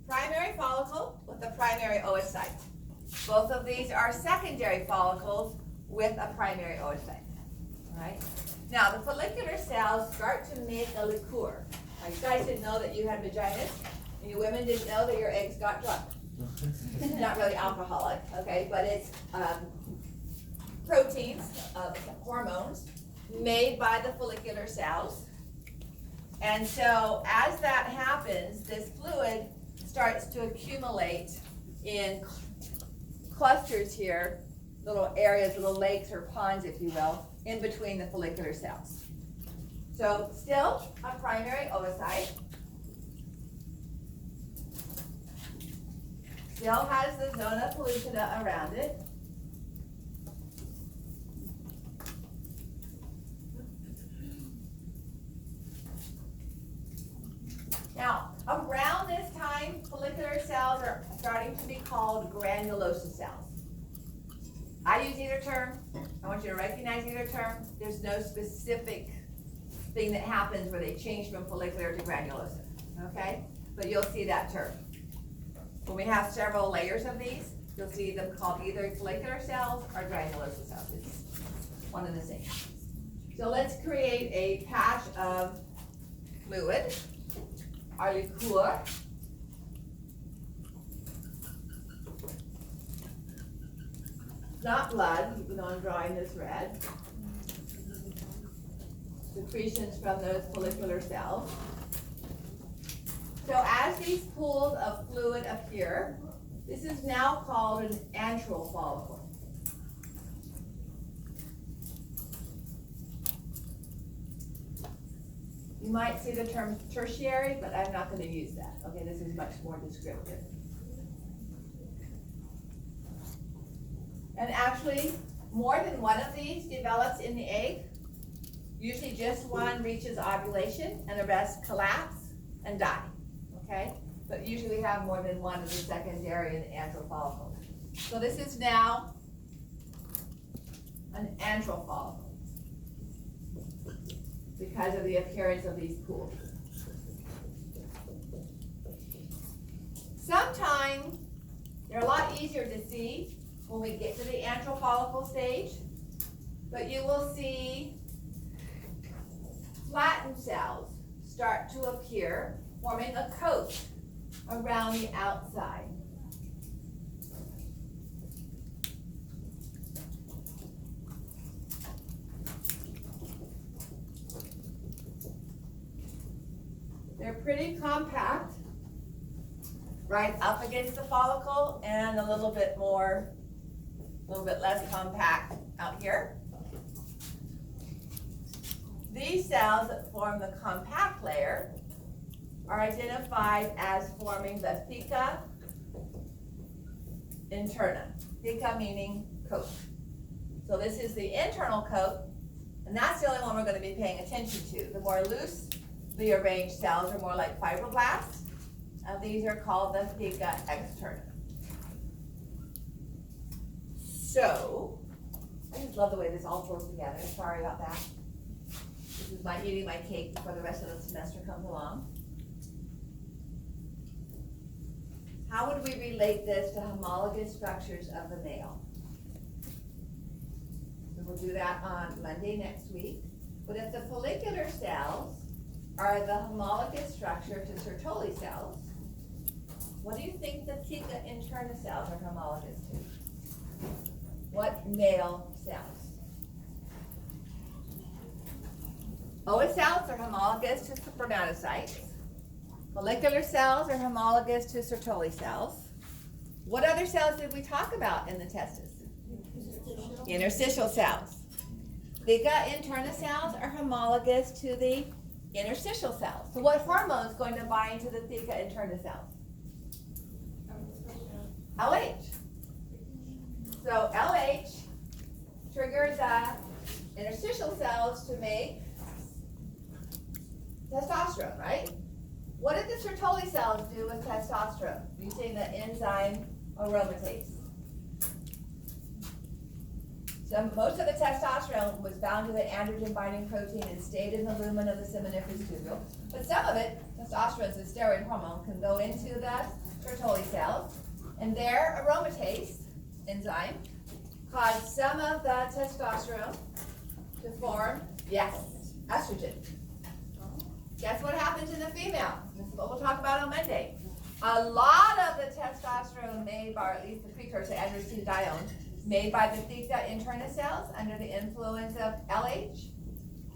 primary follicle with a primary oocyte. Both of these are secondary follicles with a primary oocyte. All right. Now the follicular cells start to make a liqueur. Now, you guys didn't know that you had vaginas, and you women didn't know that your eggs got drunk. It's not really alcoholic, okay, but it's proteins, hormones made by the follicular cells. And so as that happens, this fluid starts to accumulate in clusters here, little areas, little lakes or ponds, if you will, in between the follicular cells. So still a primary oocyte. Still has the zona pellucida around it. Now, around this time, follicular cells are starting to be called granulosa cells. I use either term. I want you to recognize either term. There's no specific thing that happens where they change from follicular to granulosa, okay? But you'll see that term. When we have several layers of these, you'll see them called either follicular cells or granulosa cells. It's one and the same. So let's create a patch of fluid, our liqueur. Not blood, even though I'm drawing this red. Secretions from those follicular cells. So as these pools of fluid appear, this is now called an antral follicle. You might see the term tertiary, but I'm not going to use that. Okay, this is much more descriptive. And actually, more than one of these develops in the egg. Usually just one reaches ovulation and the rest collapse and die. Okay? But usually we have more than one of the secondary and antral follicles. So this is now an antral follicle because of the appearance of these pools. Sometimes they're a lot easier to see when we get to the antral follicle stage, but you will see flattened cells start to appear, forming a coat around the outside. They're pretty compact, right up against the follicle, and a little bit less compact out here. These cells that form the compact layer are identified as forming the theca interna. Theca meaning coat. So this is the internal coat, and that's the only one we're going to be paying attention to. The more loosely arranged cells are more like fibroblasts, and these are called the theca externa. So, I just love the way this all flows together. Sorry about that. This is my eating my cake before the rest of the semester comes along. How would we relate this to homologous structures of the male? So we'll do that on Monday next week. But if the follicular cells are the homologous structure to Sertoli cells, what do you think the theca interna cells are homologous to? What male cells? Oocytes are homologous to spermatocytes. Follicular cells are homologous to Sertoli cells. What other cells did we talk about in the testes? Interstitial cells. Theca interna cells are homologous to the interstitial cells. So what hormone is going to bind to the theca interna cells? LH. So LH triggers the interstitial cells to make testosterone, right? What did the Sertoli cells do with testosterone using the enzyme aromatase? So most of the testosterone was bound to the androgen binding protein and stayed in the lumen of the seminiferous tubule. But some of it, testosterone is a steroid hormone, can go into the Sertoli cells, and their aromatase enzyme cause some of the testosterone to form, yes, estrogen. Guess what happens in the female? This is what we'll talk about on Monday. A lot of the testosterone made by, or at least the precursor, androstenedione, made by the theca interna cells under the influence of LH,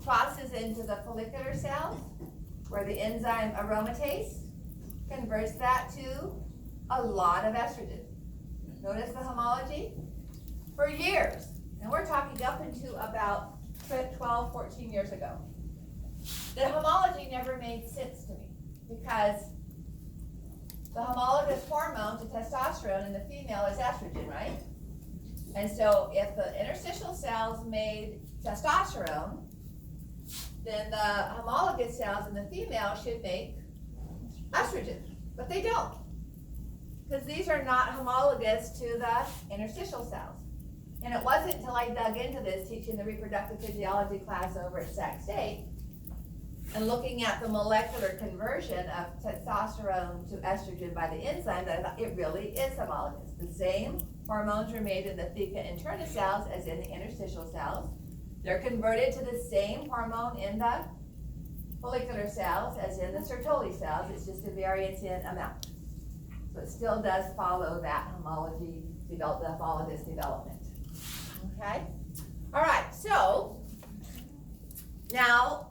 crosses into the follicular cells, where the enzyme aromatase converts that to a lot of estrogen. Notice the homology? For years, and we're talking up into about 12, 14 years ago, the homology never made sense to me, because the homologous hormone to testosterone in the female is estrogen, right? And so if the interstitial cells made testosterone, then the homologous cells in the female should make estrogen, but they don't, because these are not homologous to the interstitial cells. And it wasn't until I dug into this, teaching the reproductive physiology class over at Sac State, and looking at the molecular conversion of testosterone to estrogen by the enzyme, that I thought it really is homologous. The same hormones are made in the theca interna cells as in the interstitial cells. They're converted to the same hormone in the follicular cells as in the Sertoli cells. It's just a variance in amount. So it still does follow that homology, the homologous development. Okay? All right, so now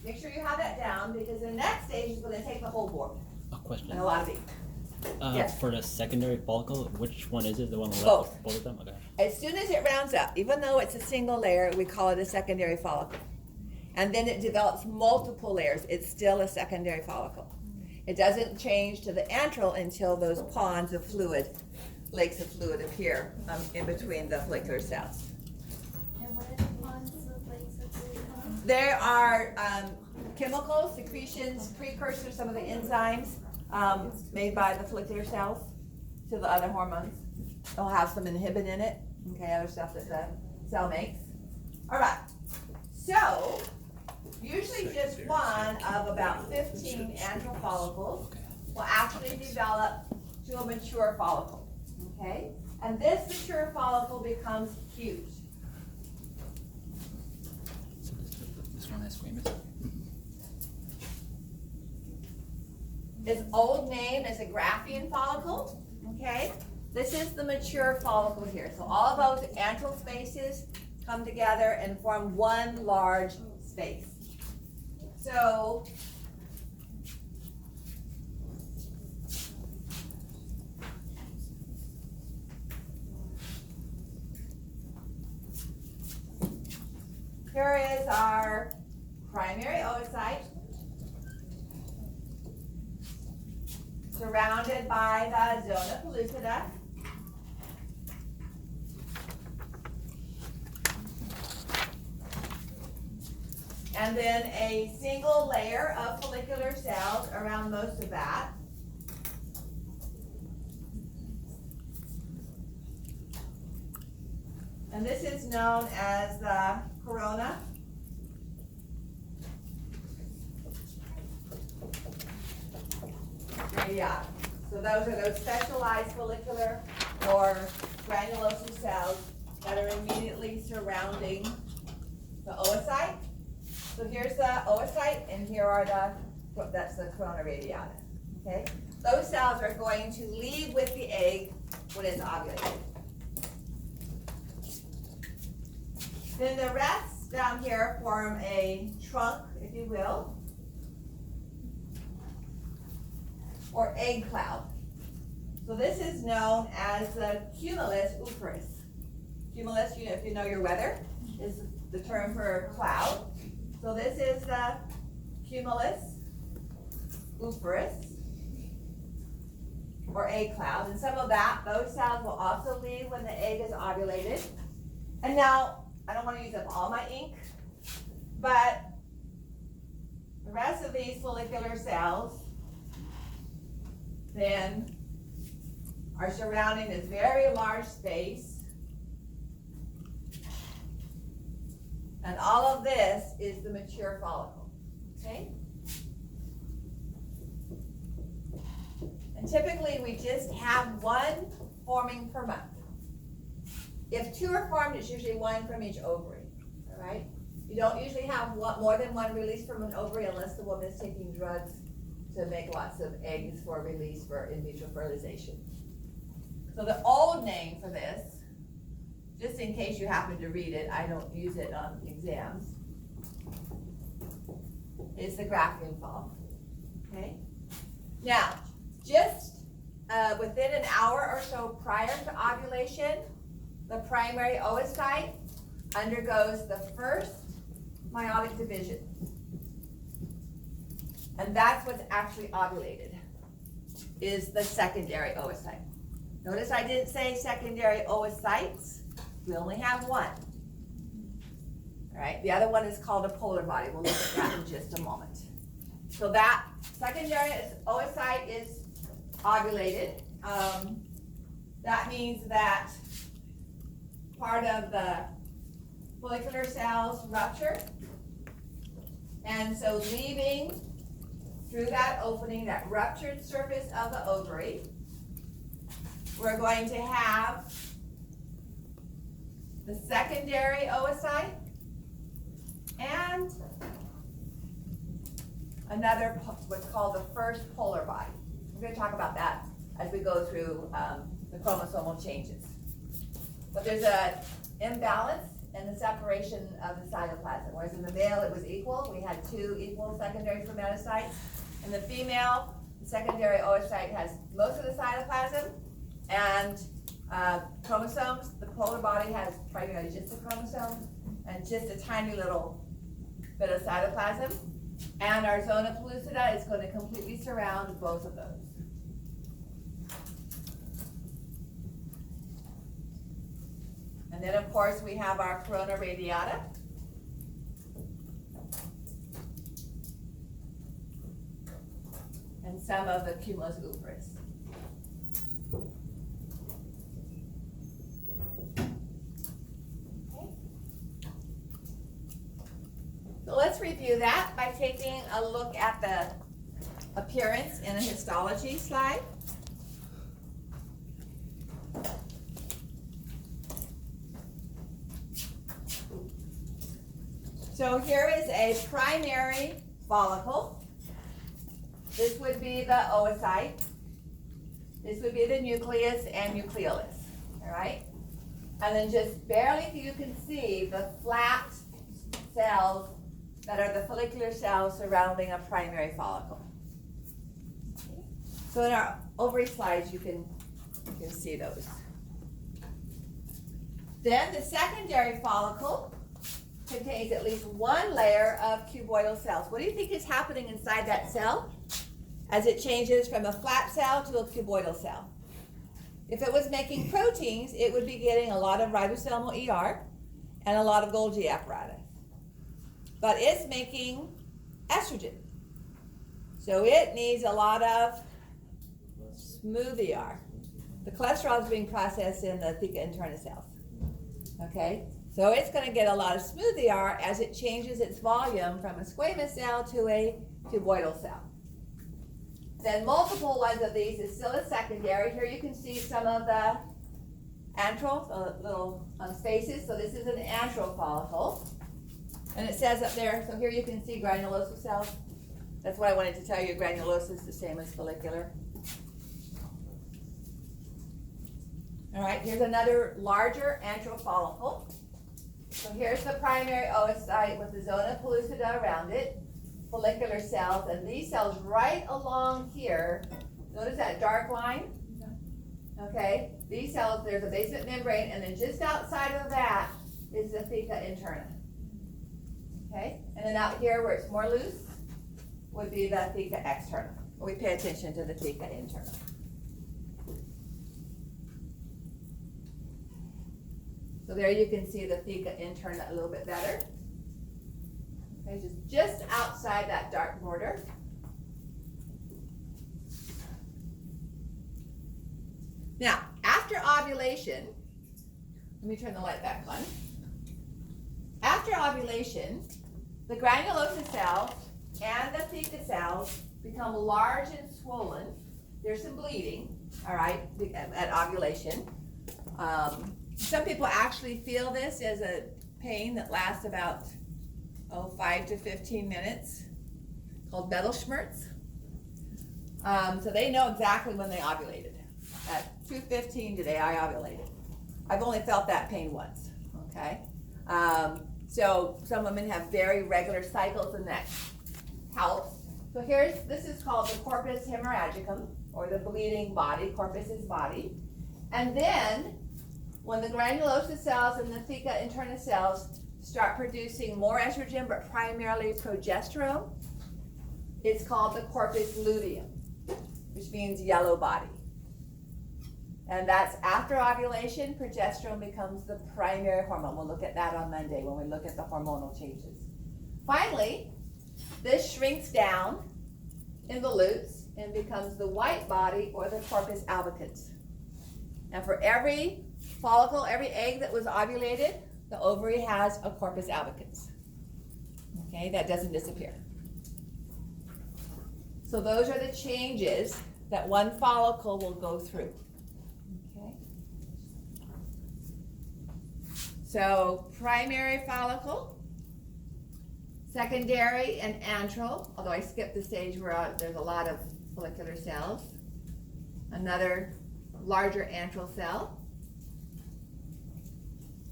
make sure you have that down, because the next stage is going to take the whole board. A question. And a lot of ink. Yes. For the secondary follicle, which one is it? The one on the Both. left? Both of them? Okay. As soon as it rounds up, even though it's a single layer, we call it a secondary follicle. And then it develops multiple layers. It's still a secondary follicle. It doesn't change to the antral until those ponds of fluid, lakes of fluid appear in between the follicular cells. And what are the ponds of lakes of fluid? There are chemicals, secretions, precursors, some of the enzymes made by the follicular cells to the other hormones. They'll have some inhibin in it, okay, other stuff that the cell makes. All right, so usually just one of about 15 antral follicles will actually develop to a mature follicle, okay? And this mature follicle becomes huge. So this one has squamous? Its old name is a Graafian follicle, okay? This is the mature follicle here. So all of those antral spaces come together and form one large space. So here is our primary oocyte, surrounded by the zona pellucida. And then a single layer of follicular cells around most of that. And this is known as the corona. Radiata. So those are those specialized follicular or granulosa cells that are immediately surrounding the oocyte. So here's the oocyte, and here are that's the corona radiata, okay? Those cells are going to leave with the egg when it's ovulated. Then the rest down here form a trunk, if you will, or egg cloud. So this is known as the cumulus oophrys. Cumulus, if you know your weather, is the term for cloud. So this is the cumulus oophrys, or egg cloud. And some of those cells will also leave when the egg is ovulated. And now, I don't want to use up all my ink, but the rest of these follicular cells then are surrounding this very large space. And all of this is the mature follicle, okay? And typically, we just have one forming per month. If two are formed, it's usually one from each ovary, all right? You don't usually have more than one release from an ovary unless the woman is taking drugs to make lots of eggs for release for in vitro fertilization. So the old name for this, just in case you happen to read it, I don't use it on exams, is the grafting fall, okay? Now, just within an hour or so prior to ovulation, the primary oocyte undergoes the first meiotic division. And that's what's actually ovulated, is the secondary oocyte. Notice I didn't say secondary oocytes. We only have one. All right, the other one is called a polar body. We'll look at that in just a moment. So that secondary oocyte is ovulated. That means that part of the follicular cells rupture. And so leaving through that opening, that ruptured surface of the ovary, we're going to have the secondary oocyte and another, what's called the first polar body. We're going to talk about that as we go through the chromosomal changes. But there's an imbalance in the separation of the cytoplasm. Whereas in the male it was equal, we had two equal secondary spermatocytes. In the female, the secondary oocyte has most of the cytoplasm, and chromosomes, the polar body has primarily just the chromosomes and just a tiny little bit of cytoplasm. And our zona pellucida is going to completely surround both of those. And then, of course, we have our corona radiata. And some of the cumulus oophrys. Okay. So let's review that by taking a look at the appearance in a histology slide. So here is a primary follicle. This would be the oocyte. This would be the nucleus and nucleolus, all right? And then just barely, if you can see, the flat cells that are the follicular cells surrounding a primary follicle. So in our ovary slides, you can see those. Then the secondary follicle contains at least one layer of cuboidal cells. What do you think is happening inside that cell as it changes from a flat cell to a cuboidal cell? If it was making proteins, it would be getting a lot of ribosomal ER and a lot of Golgi apparatus. But it's making estrogen. So it needs a lot of smooth ER. The cholesterol is being processed in the theca interna cells. Okay? So it's going to get a lot of smooth ER as it changes its volume from a squamous cell to a cuboidal cell. Then multiple ones of these is still a secondary. Here you can see some of the antral, the little spaces. So this is an antral follicle. And it says up there, so here you can see granulosa cells. That's what I wanted to tell you. Granulosa is the same as follicular. All right, here's another larger antral follicle. So here's the primary oocyte with the zona pellucida around it, follicular cells, and these cells right along here, notice that dark line? Okay, these cells, there's a basement membrane, and then just outside of that is the theca interna. Okay, and then out here where it's more loose would be the theca externa. We pay attention to the theca interna. So there you can see the theca interna a little bit better. Okay, just outside that dark border. Now, after ovulation, let me turn the light back on. After ovulation, the granulosa cells and the theca cells become large and swollen, there's some bleeding, all right, at ovulation. Some people actually feel this as a pain that lasts about 5 to 15 minutes, called metal schmerz. So they know exactly when they ovulated. At 2:15 today, I ovulated. I've only felt that pain once, okay? So some women have very regular cycles, and that helps. So this is called the corpus hemorrhagicum, or the bleeding body. Corpus is body. And then, when the granulosa cells and the theca interna cells start producing more estrogen, but primarily progesterone, it's called the corpus luteum, which means yellow body. And that's after ovulation, progesterone becomes the primary hormone. We'll look at that on Monday when we look at the hormonal changes. Finally, this shrinks down in the lutes and becomes the white body, or the corpus albicans. And for every follicle, every egg that was ovulated, the ovary has a corpus albicans. Okay, that doesn't disappear. So those are the changes that one follicle will go through. Okay. So primary follicle, secondary and antral, although I skipped the stage where there's a lot of follicular cells. Another larger antral cell.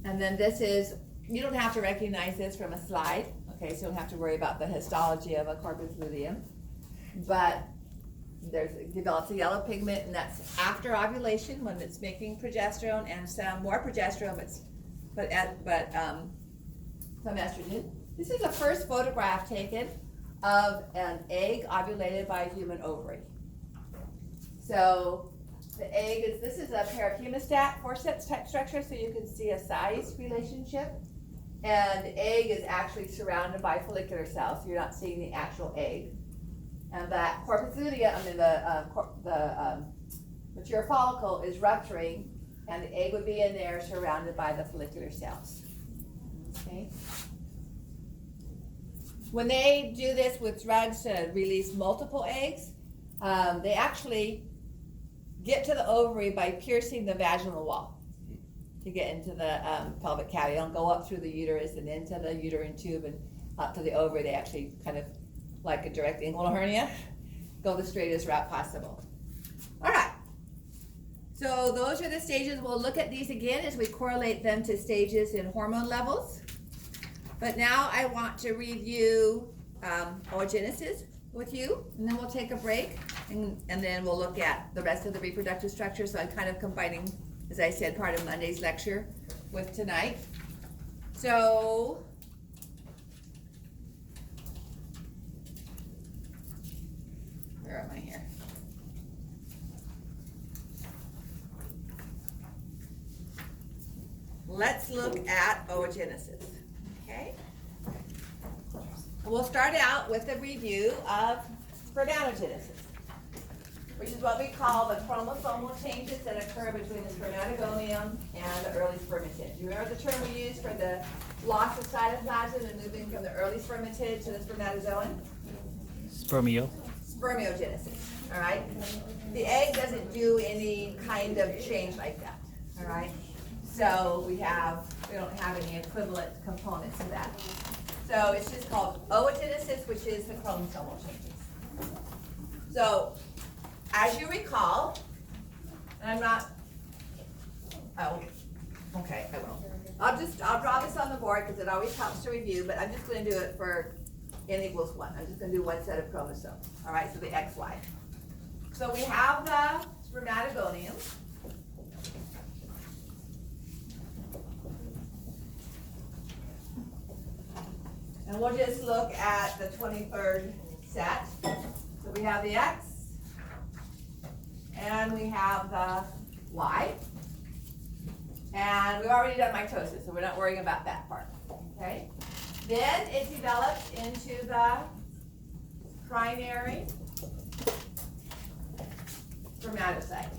And then this is, you don't have to recognize this from a slide, okay, so you don't have to worry about the histology of a corpus luteum. But it develops a yellow pigment, and that's after ovulation when it's making progesterone and some more progesterone, but some estrogen. This is the first photograph taken of an egg ovulated by a human ovary. So the egg this is a parahemostat forceps type structure, so you can see a size relationship. And the egg is actually surrounded by follicular cells, so you're not seeing the actual egg. And that corpus luteum, the mature follicle is rupturing, and the egg would be in there surrounded by the follicular cells. Okay. When they do this with drugs to release multiple eggs, they actually get to the ovary by piercing the vaginal wall to get into the pelvic cavity. They don't go up through the uterus and into the uterine tube and up to the ovary. They actually kind of, like a direct inguinal hernia, go the straightest route possible. All right. So those are the stages. We'll look at these again as we correlate them to stages in hormone levels. But now I want to review oogenesis with you, and then we'll take a break, and then we'll look at the rest of the reproductive structure. So I'm kind of combining, as I said, part of Monday's lecture with tonight. So where am I here? Let's look at oogenesis, okay? We'll start out with a review of spermatogenesis, which is what we call the chromosomal changes that occur between the spermatogonium and the early spermatid. You remember the term we used for the loss of cytoplasm and moving from the early spermatid to the spermatozoan? Spermiogenesis, all right? The egg doesn't do any kind of change like that, all right? So we don't have any equivalent components to that. So it's just called oogenesis, which is the chromosomal changes. So as you recall, and I'm not, oh, okay, I will. I'll draw this on the board because it always helps to review, but I'm just going to do it for n equals 1. I'm just going to do one set of chromosomes. All right, so the XY. So we have the spermatogonium. And we'll just look at the 23rd set. So we have the X, and we have the Y. And we've already done mitosis, so we're not worrying about that part, okay? Then it develops into the primary spermatocyte.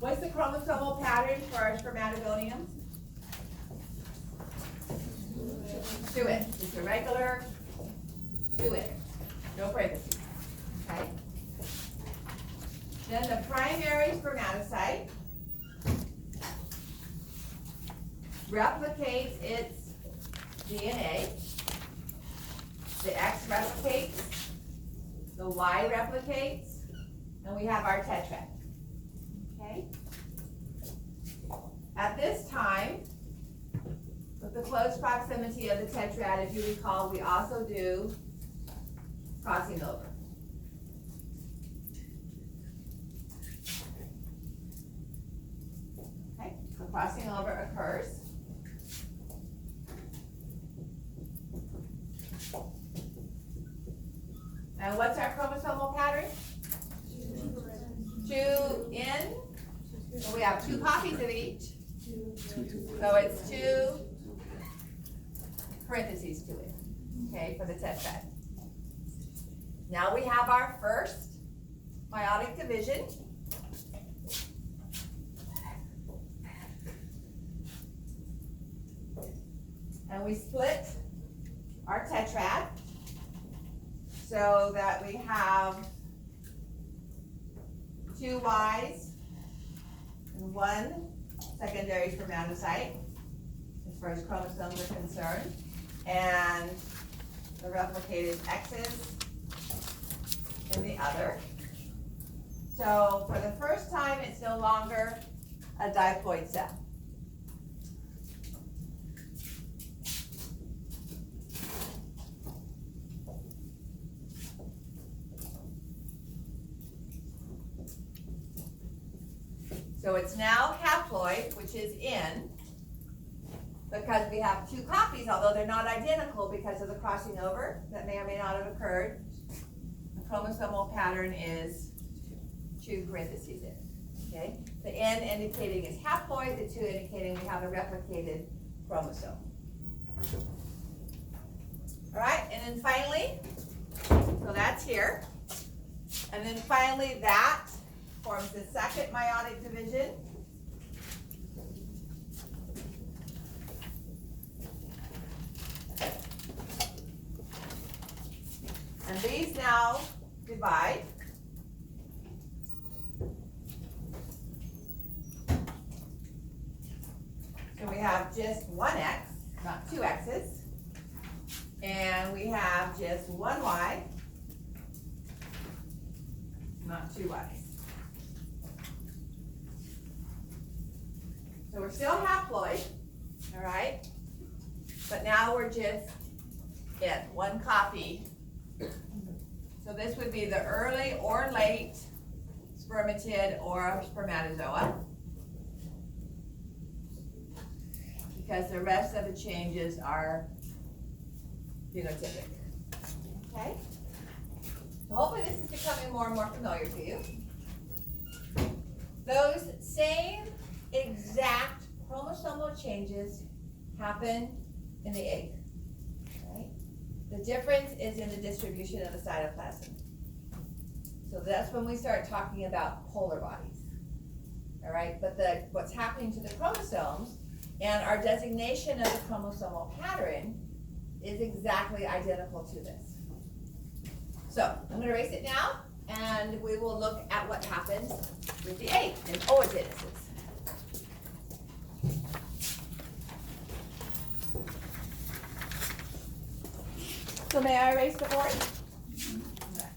What's the chromosomal pattern for our spermatogonium? 2N, just a regular 2N, no parentheses, okay? Then the primary spermatocyte replicates its DNA. The X replicates, the Y replicates, and we have our tetrad. Okay? At this time, with the close proximity of the tetrad, if you recall, we also do crossing over. Okay, so crossing over occurs. And what's our chromosomal pattern? 2 in, so we have 2 copies of each. So it's 2 parentheses to it, okay, for the tetrad. Now we have our first meiotic division. And we split our tetrad so that we have 2 Ys and 1 secondary spermatocyte as far as chromosomes are concerned, and the replicated X's in the other. So for the first time, it's no longer a diploid cell. So it's now haploid, which is in, because we have 2 copies, although they're not identical because of the crossing over that may or may not have occurred. The chromosomal pattern is 2 parentheses in, okay? The N indicating is haploid, the 2 indicating we have a replicated chromosome. All right, and then finally, so that's here. And then finally that forms the second meiotic division. And these now divide. So we have just 1 X, not 2 X's. And we have just 1 Y, not 2 Ys. So we're still haploid, all right? But now we're just in 1 copy. So this would be the early or late spermatid or spermatozoa, because the rest of the changes are phenotypic. Okay? So hopefully this is becoming more and more familiar to you. Those same exact chromosomal changes happen in the egg. Right? The difference is in the distribution of the cytoplasm. So that's when we start talking about polar bodies. All right, but what's happening to the chromosomes and our designation of the chromosomal pattern is exactly identical to this. So I'm going to erase it now, and we will look at what happens with the egg in oogenesis. So may I erase the board? Okay.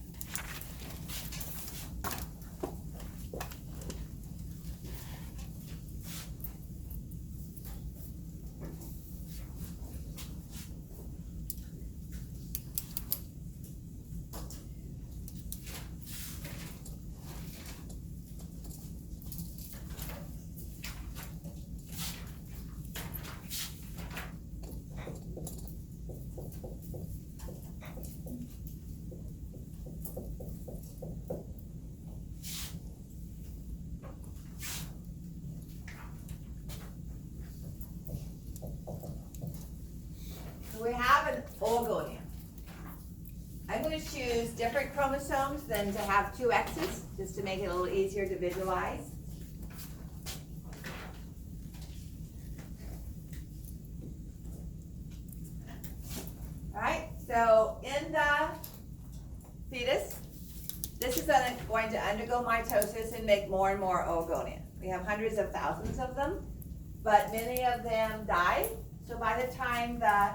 We have an oogonia. I'm going to choose different chromosomes than to have 2 X's, just to make it a little easier to visualize. All right, so in the fetus, this is an going to undergo mitosis and make more and more oogonia. We have hundreds of thousands of them, but many of them die. So by the time the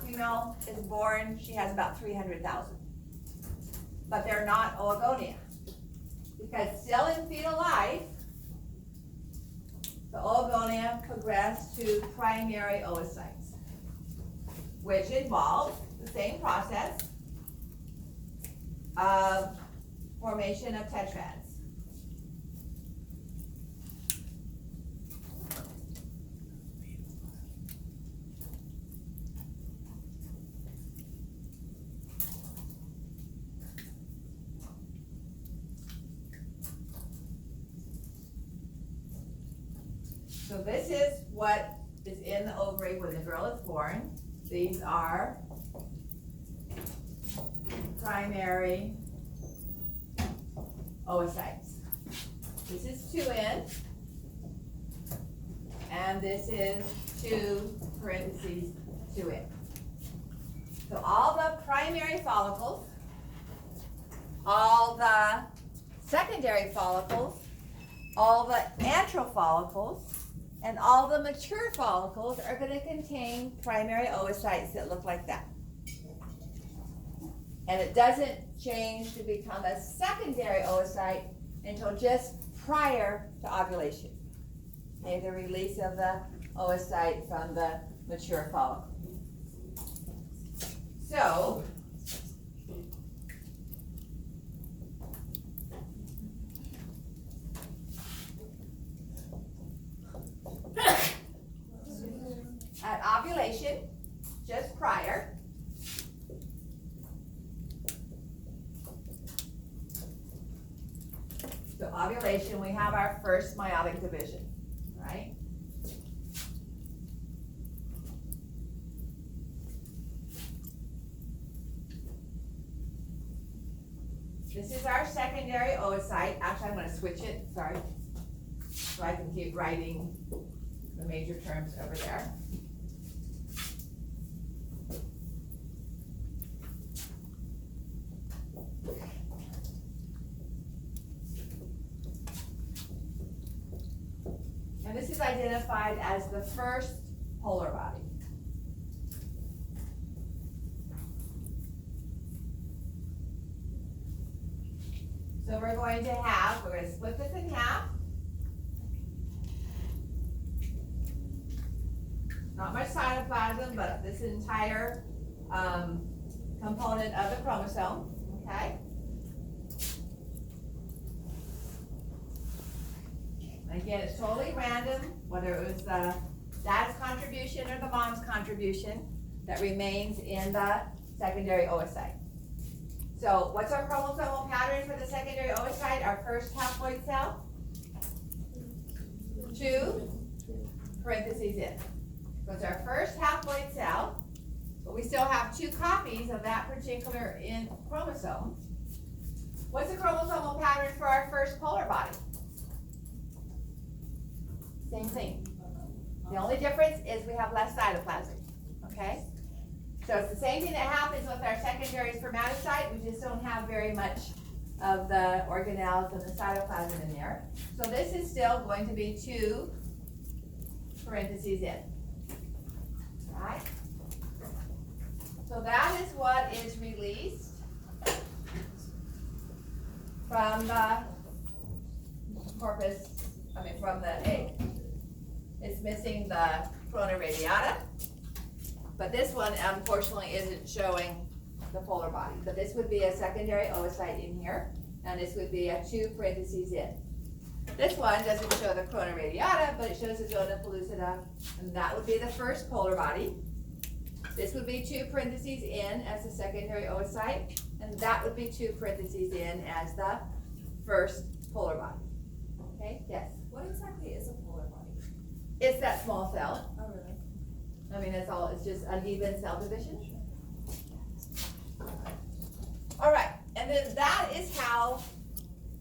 female is born, she has about 300,000. But they're not oogonia. Because still in fetal life, the oogonia progress to primary oocytes, which involves the same process of formation of tetrads. So this is what is in the ovary when the girl is born. These are primary oocytes. This is 2N, and this is 2 parentheses 2N. So all the primary follicles, all the secondary follicles, all the antral follicles, and all the mature follicles are going to contain primary oocytes that look like that. And it doesn't change to become a secondary oocyte until just prior to ovulation. Okay, the release of the oocyte from the mature follicle. So, at ovulation, just prior, so ovulation, we have our first meiotic division, right? This is our secondary oocyte. Actually, I'm going to switch it, sorry, so I can keep writing the major terms over there. And this is identified as the first polar body. So we're going to split this in half. Not much cytoplasm, but this entire component of the chromosome, okay? Again, it's totally random, whether it was the dad's contribution or the mom's contribution that remains in the secondary oocyte. So what's our chromosomal pattern for the secondary oocyte, our first haploid cell? 2 parentheses in. So it's our first haploid cell, but we still have 2 copies of that particular chromosome. What's the chromosomal pattern for our first polar body? Same thing. The only difference is we have less cytoplasm, okay? So it's the same thing that happens with our secondary spermatocyte. We just don't have very much of the organelles and the cytoplasm in there. So this is still going to be 2 parentheses in, right? So that is what is released from the corpus, from the egg. It's missing the corona radiata, but this one unfortunately isn't showing the polar body. But this would be a secondary oocyte in here, and this would be a 2 parentheses in. This one doesn't show the corona radiata, but it shows the zona pellucida, and that would be the first polar body. This would be 2 parentheses in as the secondary oocyte, and that would be 2 parentheses in as the first polar body. Okay, yes? What exactly is a polar body? It's that small cell. Oh, really? That's all, it's just uneven cell division. All right, and then that is how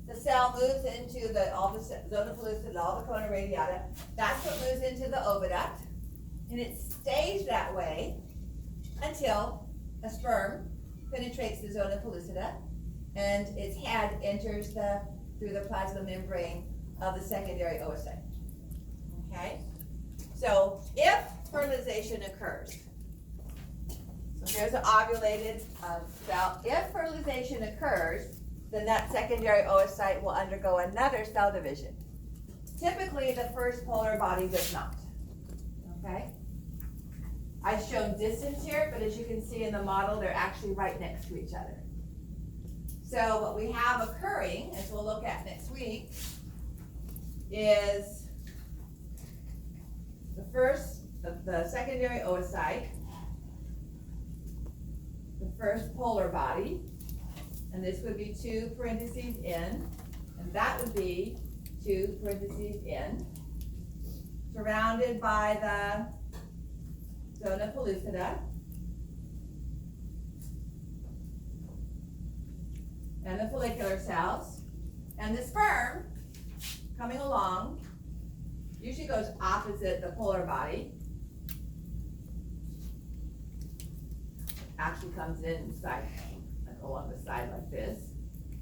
the cell moves into all the zona pellucida, all the corona radiata. That's what moves into the oviduct, and it stays that way until a sperm penetrates the zona pellucida and its head enters through the plasma membrane of the secondary oocyte. Okay? So if fertilization occurs, so here's an ovulated cell. If fertilization occurs, then that secondary oocyte will undergo another cell division. Typically, the first polar body does not. Okay? I've shown distance here, but as you can see in the model, they're actually right next to each other. So what we have occurring, as we'll look at next week, is the secondary oocyte, the first polar body, and this would be 2 parentheses in, and that would be 2 parentheses in, surrounded by the zona pellucida and the follicular cells, and the sperm coming along usually goes opposite the polar body. Actually comes inside, like along the side like this.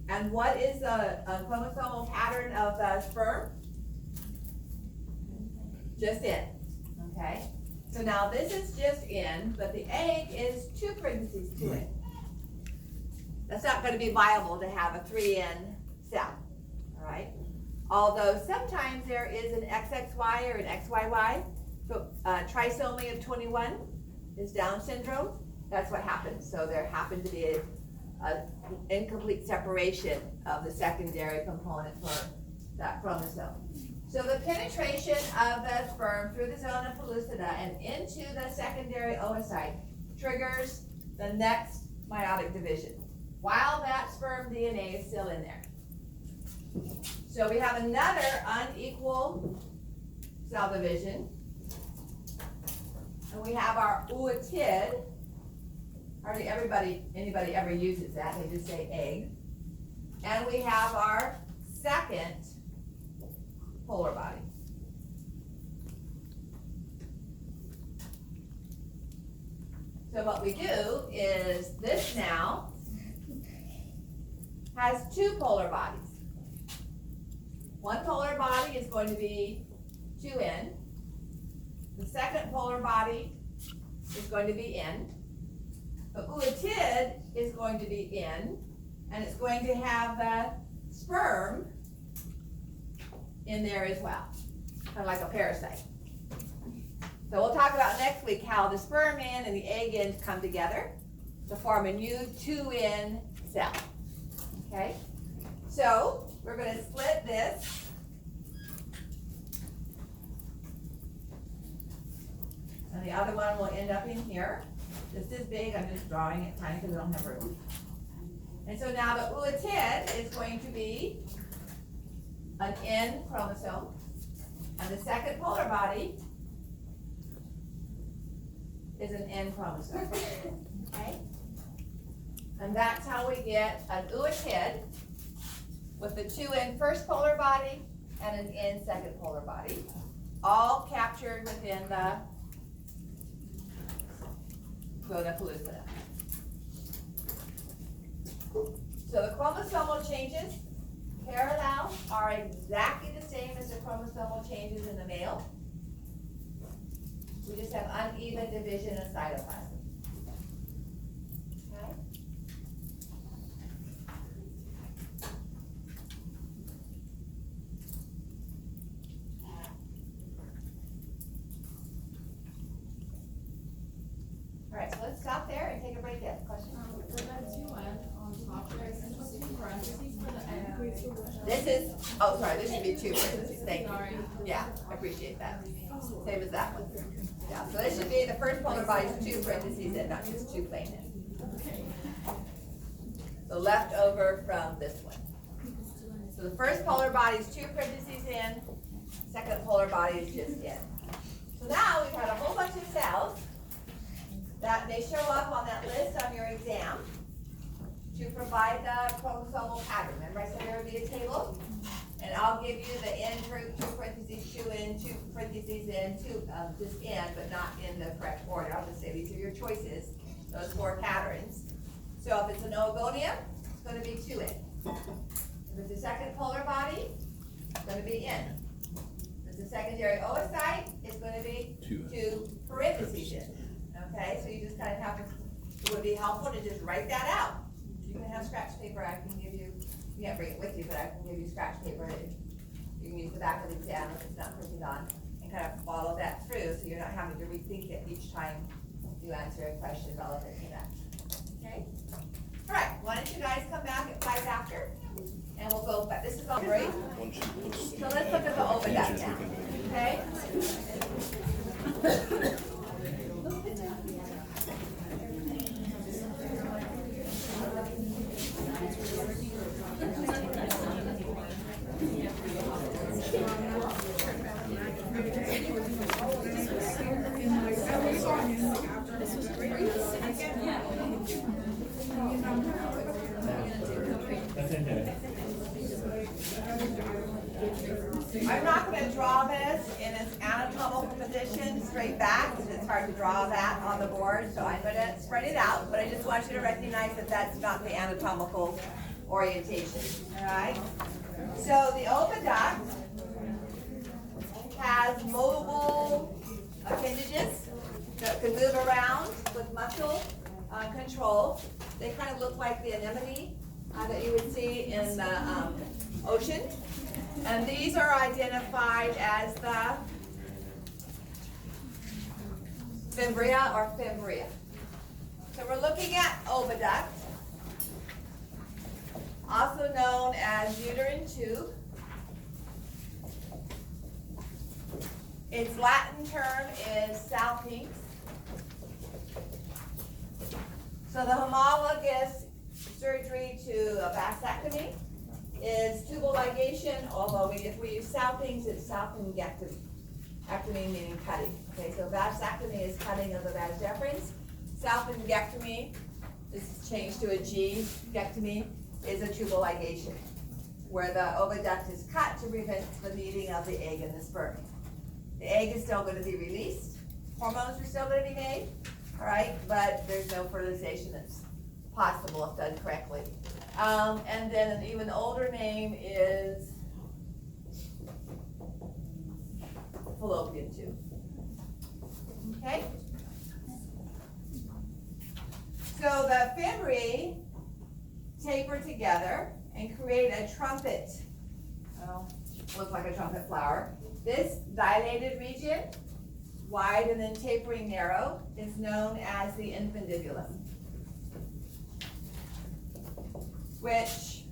And what is the chromosomal pattern of the sperm? Just in, okay? So now this is just in, but the egg is 2 parentheses 2 in. That's not gonna be viable to have a 3 in cell, all right? Although sometimes there is an XXY or an XYY, so trisomy of 21 is Down syndrome. That's what happens. So there happened to be an incomplete separation of the secondary component for that chromosome. So the penetration of the sperm through the zona pellucida and into the secondary oocyte triggers the next meiotic division, while that sperm DNA is still in there. So we have another unequal cell division, and we have our oocyte. Hardly anybody ever uses that, they just say egg. And we have our second polar body. So what we do is this now has 2 polar bodies. One polar body is going to be 2 in. The second polar body is going to be in. The oocyte is going to be in, and it's going to have the sperm in there as well, kind of like a parasite. So we'll talk about next week how the sperm end and the egg end come together to form a new 2 in cell. Okay? So we're going to split this. And the other one will end up in here. This is big, I'm just drawing it tiny because I don't have room. And so now the oocyte is going to be an N chromosome, and the second polar body is an N chromosome, okay? And that's how we get an oocyte with the 2 N first polar body and an N second polar body, all captured within the zona pellucida. So the chromosomal changes parallel are exactly the same as the chromosomal changes in the male. We just have uneven division of cytoplasm. Okay? All right, so let's stop there and take a break. Yes, question? For that 2 N on top, there's two parentheses for the N. This is, oh, sorry, this should be 2 parentheses. Thank you. Sorry. Yeah, I appreciate that. Same as that one. Yeah, so this should be the first polar body is 2 parentheses in, not just 2 plain in. Okay. The leftover from this one. So the first polar body is 2 parentheses in, second polar body is just in. So now we've had a whole bunch of cells that they show up on that list on your exam to provide the chromosomal pattern. Remember I said there would be a table? And I'll give you the N group, 2 parentheses, 2 in, 2 parentheses in, 2, just in, but not in the correct order. I'll just say these are your choices, those 4 patterns. So if it's an oogonia, gonna be 2 in. If it's a second polar body, it's gonna be in. If it's a secondary oocyte, it's gonna be 2 parentheses in. Okay, so you just kind of have to, it would be helpful to just write that out. You can have scratch paper, I can give you, you can't bring it with you, but I can give you scratch paper. You can use the back of the exam if it's not printed on, and kind of follow that through, so you're not having to rethink it each time you answer a question relevant to that. Okay? All right, why don't you guys come back at 5 after, and we'll go, but this is all great. So let's look at the oviduct now, okay? I'm not gonna draw this in its anatomical position straight back, because it's hard to draw that on the board, so I'm gonna spread it out, but I just want you to recognize that that's not the anatomical orientation, all right? So the oviduct has mobile appendages that can move around with muscle control. They kind of look like the anemone that you would see in the ocean. And these are identified as the fimbria or fimbria. So we're looking at oviduct, also known as uterine tube. Its Latin term is salpinx. So the homologous surgery to a vasectomy is tubal ligation, although if we use salpinx, it's salpingectomy. Ectomy meaning cutting. Okay, so vasectomy is cutting of the vas deferens. Salpingectomy, this is changed to a G-gectomy, is a tubal ligation, where the oviduct is cut to prevent the meeting of the egg and the sperm. The egg is still going to be released, hormones are still going to be made, all right, but there's no fertilization that's possible if done correctly. And then an even older name is fallopian tube. Okay? So the fimbriae taper together and create a trumpet. Looks like a trumpet flower. This dilated region, wide and then tapering narrow, is known as the infundibulum, which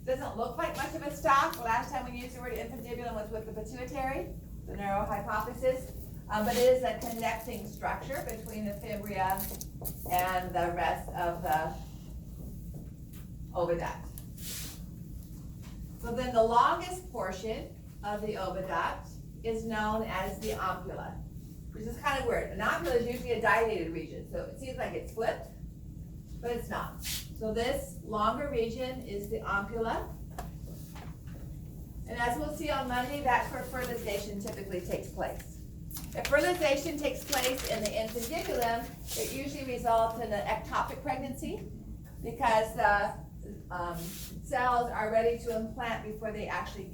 doesn't look like much of a stalk. The last time we used the word infundibulum was with the pituitary, the narrow hypophysis, but it is a connecting structure between the fimbria and the rest of the oviduct. So then the longest portion of the oviduct is known as the ampulla, which is kind of weird. An ampulla is usually a dilated region, so it seems like it's flipped, but it's not. So this longer region is the ampulla. And as we'll see on Monday, that's where fertilization typically takes place. If fertilization takes place in the infundibulum, it usually results in an ectopic pregnancy because the cells are ready to implant before they actually